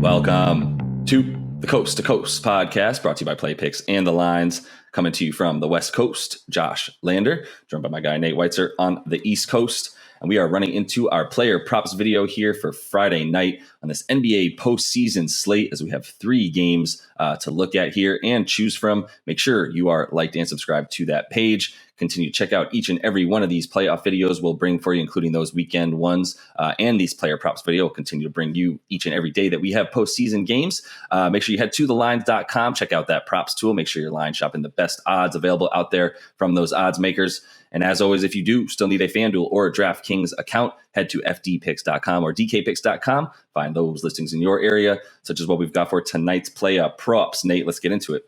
Welcome to the Coast to Coast podcast, brought to you by Play Picks and the Lines. Coming to you from the West Coast, Josh Lander, joined by my guy Nate Weitzer on the East Coast. And we are running into our player props video here for Friday night on this NBA postseason slate, as we have 3 games to look at here and choose from. Make sure you are liked and subscribed to that page. Continue to check out each and every one of these playoff videos we'll bring for you, including those weekend ones. And these player props video will continue to bring you each and every day that we have postseason games. Make sure you head to thelines.com, check out that props tool. Make sure you're line shopping the best odds available out there from those odds makers. And as always, if you do still need a FanDuel or a DraftKings account, head to fdpicks.com or dkpicks.com. Find those listings in your area, such as what we've got for tonight's play props. Nate, let's get into it.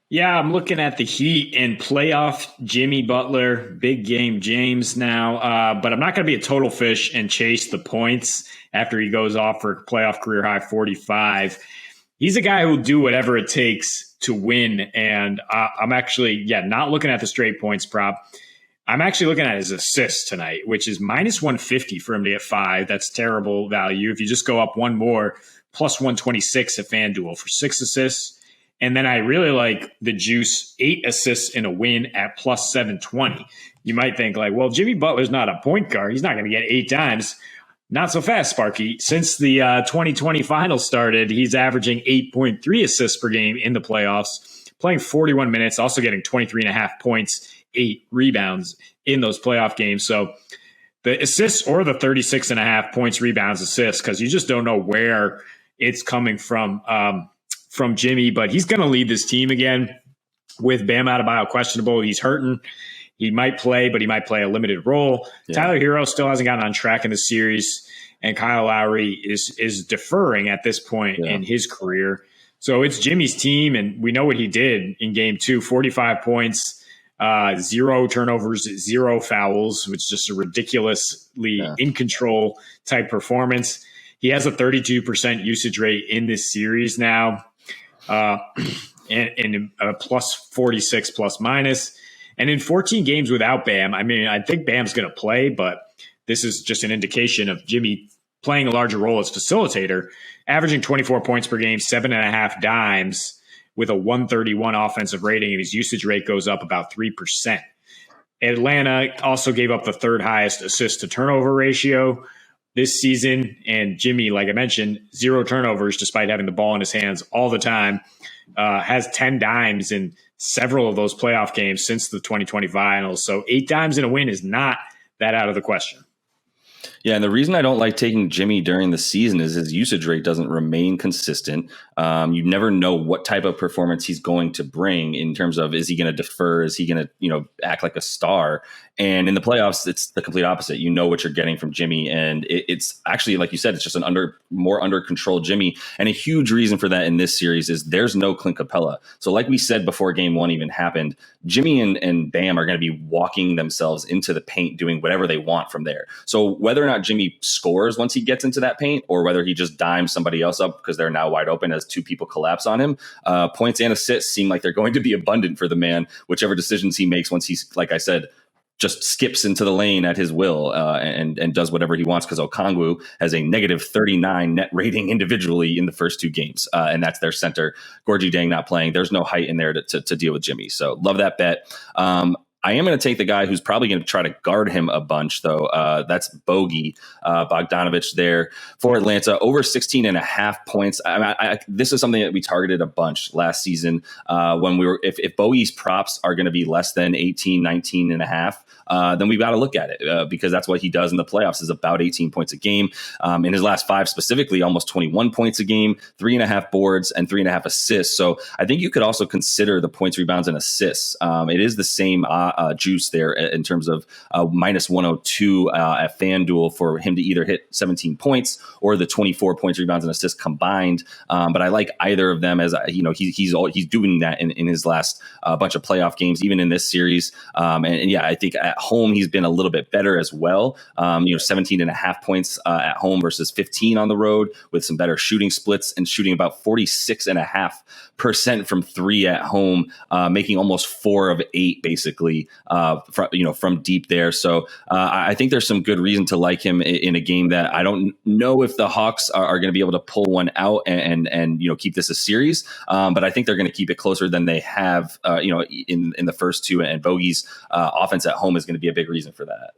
Yeah, I'm looking at the Heat and playoff Jimmy Butler, big game James now. But I'm not going to be a total fish and chase the points after he goes off for playoff career high 45. He's a guy who will do whatever it takes to win. And I'm actually, not looking at the straight points prop. I'm actually looking at his assists tonight, which is minus 150 for him to get 5. That's terrible value. If you just go up one more, plus 126 at FanDuel for 6 assists. And then I really like the juice, 8 assists in a win at plus 720. You might think like, well, Jimmy Butler's not a point guard. He's not going to get 8 times. Not so fast, Sparky. Since the 2020 finals started, he's averaging 8.3 assists per game in the playoffs, playing 41 minutes, also getting 23.5 points, 8 rebounds in those playoff games. So the assists or the 36.5 points, rebounds, assists, because you just don't know where it's coming from Jimmy, but he's going to lead this team again with Bam Adebayo questionable. He's hurting. He might play, but he might play a limited role. Yeah. Tyler Hero still hasn't gotten on track in the series, and Kyle Lowry is deferring at this point in his career. So it's Jimmy's team, and we know what he did in game 2, 45 points, 0 turnovers, 0 fouls, which is just a ridiculously in control type performance. He has a 32% usage rate in this series now. And a plus 46 plus minus. And in 14 games without Bam, I mean, I think Bam's going to play, but this is just an indication of Jimmy playing a larger role as facilitator, averaging 24 points per game, 7.5 dimes with a 131 offensive rating, and his usage rate goes up about 3%. Atlanta also gave up the 3rd highest assist to turnover ratio this season, and Jimmy, like I mentioned, 0 turnovers despite having the ball in his hands all the time, has 10 dimes in several of those playoff games since the 2020 finals. So 8 dimes in a win is not that out of the question. Yeah, and the reason I don't like taking Jimmy during the season is his usage rate doesn't remain consistent. You never know what type of performance he's going to bring in terms of, is he going to defer? Is he going to, act like a star? And in the playoffs, it's the complete opposite. You know what you're getting from Jimmy, and it's actually, like you said, it's just an more under control Jimmy. And a huge reason for that in this series is there's no Clint Capella. So like we said before game 1 even happened, Jimmy and Bam are going to be walking themselves into the paint, doing whatever they want from there. So whether or not Jimmy scores once he gets into that paint, or whether he just dimes somebody else up because they're now wide open as 2 people collapse on him, points and assists seem like they're going to be abundant for the man, whichever decisions he makes once he's, like I said, just skips into the lane at his will and does whatever he wants, because Okongwu has a negative 39 net rating individually in the first 2 games. And that's their center. Gorgie Dang not playing. There's no height in there to deal with Jimmy. So love that bet. I am going to take the guy who's probably going to try to guard him a bunch, though. That's Bogey Bogdanovic there for Atlanta, over 16.5 points. This is something that we targeted a bunch last season when we were, if Bogey's props are going to be less than 18, 19.5, then we've got to look at it because that's what he does in the playoffs, is about 18 points a game. In his last 5 specifically, almost 21 points a game, 3.5 boards and 3.5 assists. So I think you could also consider the points, rebounds, and assists. It is the same juice there in terms of minus 102 at FanDuel for him to either hit 17 points or the 24 points, rebounds, and assists combined. But I like either of them, as he's doing that in his last bunch of playoff games, even in this series. And I think at home he's been a little bit better as well. 17.5 points at home versus 15 on the road, with some better shooting splits and shooting about 46.5% from 3 at home, making almost 4 of 8 basically quickly from deep there. So I think there's some good reason to like him in a game that I don't know if the Hawks are going to be able to pull one out and keep this a series. But I think they're going to keep it closer than they have in the first two. And Bogey's offense at home is going to be a big reason for that.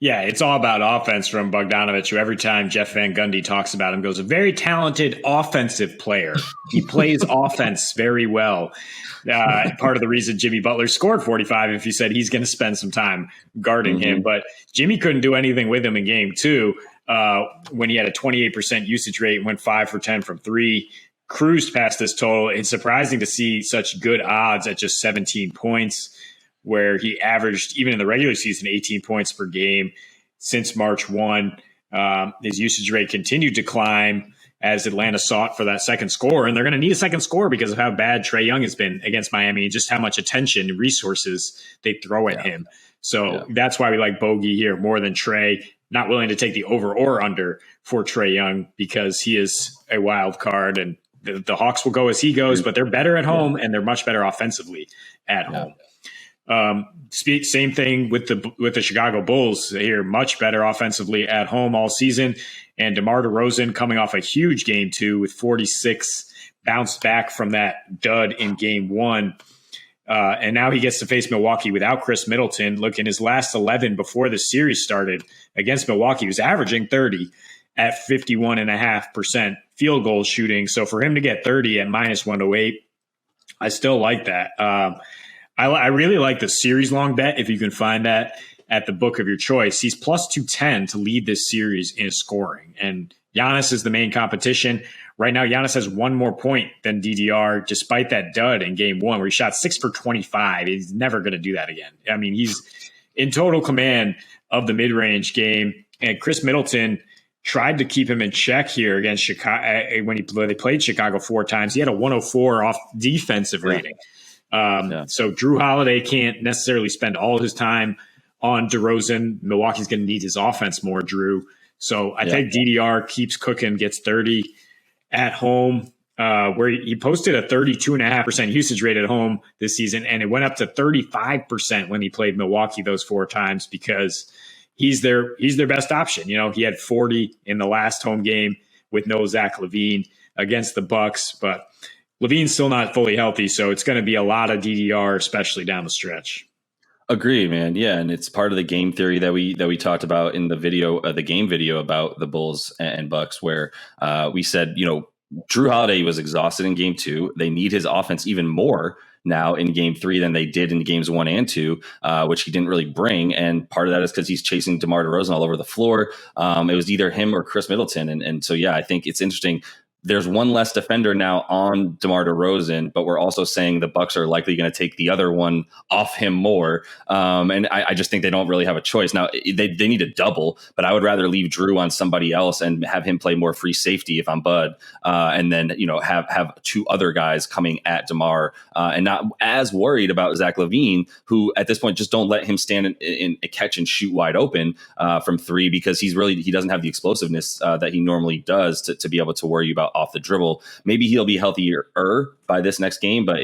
Yeah, it's all about offense from Bogdanovic, who every time Jeff Van Gundy talks about him goes, a very talented offensive player. He plays offense very well. Part of the reason Jimmy Butler scored 45, if you said he's going to spend some time guarding him. But Jimmy couldn't do anything with him in game two when he had a 28% usage rate and went 5 for 10 from three, cruised past this total. It's surprising to see such good odds at just 17 points. Where he averaged, even in the regular season, 18 points per game since March 1. His usage rate continued to climb as Atlanta sought for that second score. And they're going to need a second score because of how bad Trae Young has been against Miami and just how much attention and resources they throw at him. So that's why we like Bogey here more than Trae. Not willing to take the over or under for Trae Young because he is a wild card. And the Hawks will go as he goes, but they're better at home and they're much better offensively at home. Same thing with the Chicago Bulls here, much better offensively at home all season. And DeMar DeRozan coming off a huge game two with 46, bounced back from that dud in game one. And now he gets to face Milwaukee without Chris Middleton. Look, in his last 11 before the series started against Milwaukee, he was averaging 30 at 51.5% field goal shooting. So for him to get 30 at -108, I still like that. I really like the series long bet if you can find that at the book of your choice. He's plus 210 to lead this series in scoring. And Giannis is the main competition. Right now, Giannis has one more point than DDR, despite that dud in game one where he shot 6 for 25. He's never going to do that again. I mean, he's in total command of the mid-range game. And Chris Middleton tried to keep him in check here against Chicago. When they played Chicago 4 times, he had a 104 off defensive rating. So Drew Holiday can't necessarily spend all his time on DeRozan. Milwaukee's going to need his offense more, Drew. So I think DDR keeps cooking, gets 30 at home, where he posted a 32.5% usage rate at home this season, and it went up to 35% when he played Milwaukee those 4 times because he's their best option. He had 40 in the last home game with no Zach LaVine against the Bucks, but LaVine's still not fully healthy, so it's going to be a lot of DDR, especially down the stretch. Agree, man. Yeah, and it's part of the game theory that we talked about in the video, the game video about the Bulls and Bucks, where we said, Drew Holiday was exhausted in game 2. They need his offense even more now in game 3 than they did in games 1 and 2, which he didn't really bring. And part of that is because he's chasing DeMar DeRozan all over the floor. It was either him or Chris Middleton. And so, I think it's interesting. There's one less defender now on DeMar DeRozan, but we're also saying the Bucks are likely going to take the other one off him more. And I just think they don't really have a choice. Now, they need a double, but I would rather leave Drew on somebody else and have him play more free safety if I'm Bud. And then, have 2 other guys coming at DeMar and not as worried about Zach LaVine, who at this point just don't let him stand in a catch and shoot wide open from 3 because he doesn't have the explosiveness that he normally does to be able to worry about off the dribble. Maybe he'll be healthier by this next game, but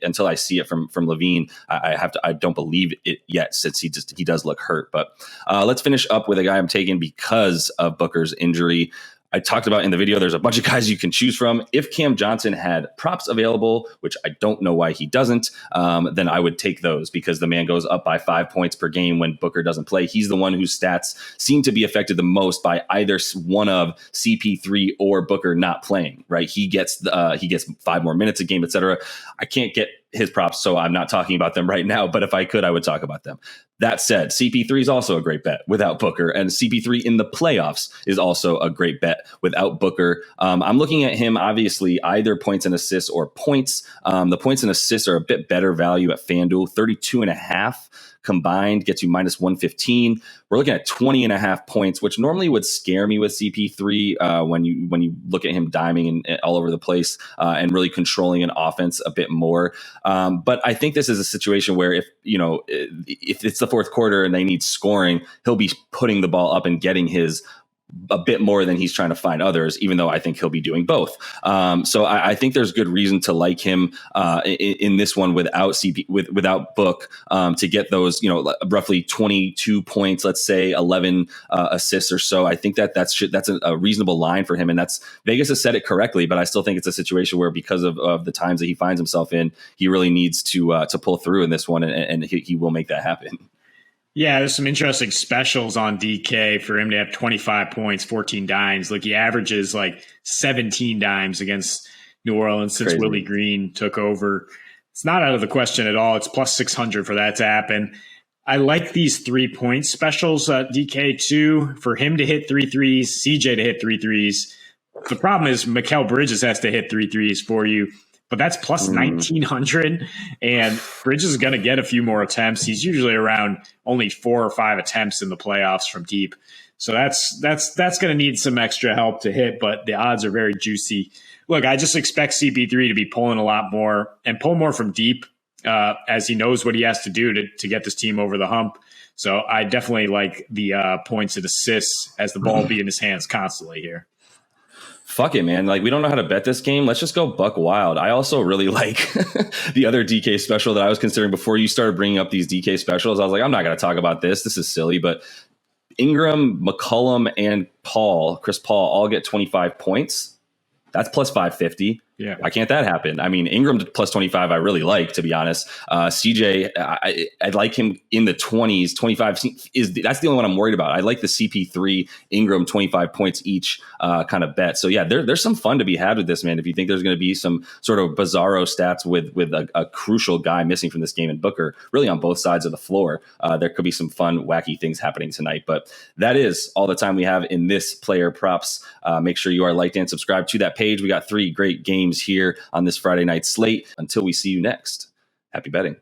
until I see it from LaVine, I don't believe it yet since he does look hurt. But let's finish up with a guy I'm taking because of Booker's injury. I talked about in the video, there's a bunch of guys you can choose from. If Cam Johnson had props available, which I don't know why he doesn't, then I would take those because the man goes up by 5 points per game when Booker doesn't play. He's the one whose stats seem to be affected the most by either one of CP3 or Booker not playing, right? He gets 5 more minutes a game, etc. I can't get his props, so I'm not talking about them right now, but if I could, I would talk about them. That said, CP3 is also a great bet without Booker, and CP3 in the playoffs is also a great bet without Booker. I'm looking at him, obviously, either points and assists or points. The points and assists are a bit better value at FanDuel, 32.5 combined gets you -115. We're looking at 20.5 points, which normally would scare me with CP3 when you look at him diming and all over the place and really controlling an offense a bit more. But I think this is a situation where if it's the fourth quarter and they need scoring, he'll be putting the ball up and getting his a bit more than he's trying to find others, even though I think he'll be doing both. So I think there's good reason to like him in this one without without Book to get those, roughly 22 points, let's say 11 assists or so. I think that's a reasonable line for him, and that's Vegas has said it correctly. But I still think it's a situation where because of the times that he finds himself in, he really needs to pull through in this one, and he will make that happen. Yeah, there's some interesting specials on DK for him to have 25 points, 14 dimes. Look, he averages like 17 dimes against New Orleans since Willie Green took over. It's not out of the question at all. It's plus 600 for that to happen. I like these 3-point specials, DK too, for him to hit 3 threes, CJ to hit 3 threes. The problem is Mikal Bridges has to hit 3 threes for you. But that's plus 1,900, and Bridges is going to get a few more attempts. He's usually around only 4 or 5 attempts in the playoffs from deep. So that's going to need some extra help to hit, but the odds are very juicy. Look, I just expect CP3 to be pulling a lot more and pull more from deep as he knows what he has to do to get this team over the hump. So I definitely like the points and assists as the ball be in his hands constantly here. Fuck it, man. Like, we don't know how to bet this game. Let's just go buck wild. I also really like the other DK special that I was considering before you started bringing up these DK specials. I was like, I'm not going to talk about this. This is silly. But Ingram, McCollum, and Chris Paul all get 25 points. That's plus 550. Yeah. Why can't that happen? I mean, Ingram plus 25, I really like, to be honest. CJ, I like him in the 20s. 25 that's the only one I'm worried about. I like the CP3 Ingram 25 points each kind of bet. So yeah, there's some fun to be had with this, man. If you think there's going to be some sort of bizarro stats with a crucial guy missing from this game in Booker, really on both sides of the floor, there could be some fun, wacky things happening tonight. But that is all the time we have in this player props. Make sure you are liked and subscribed to that page. We got 3 great games here on this Friday night slate. Until we see you next, happy betting.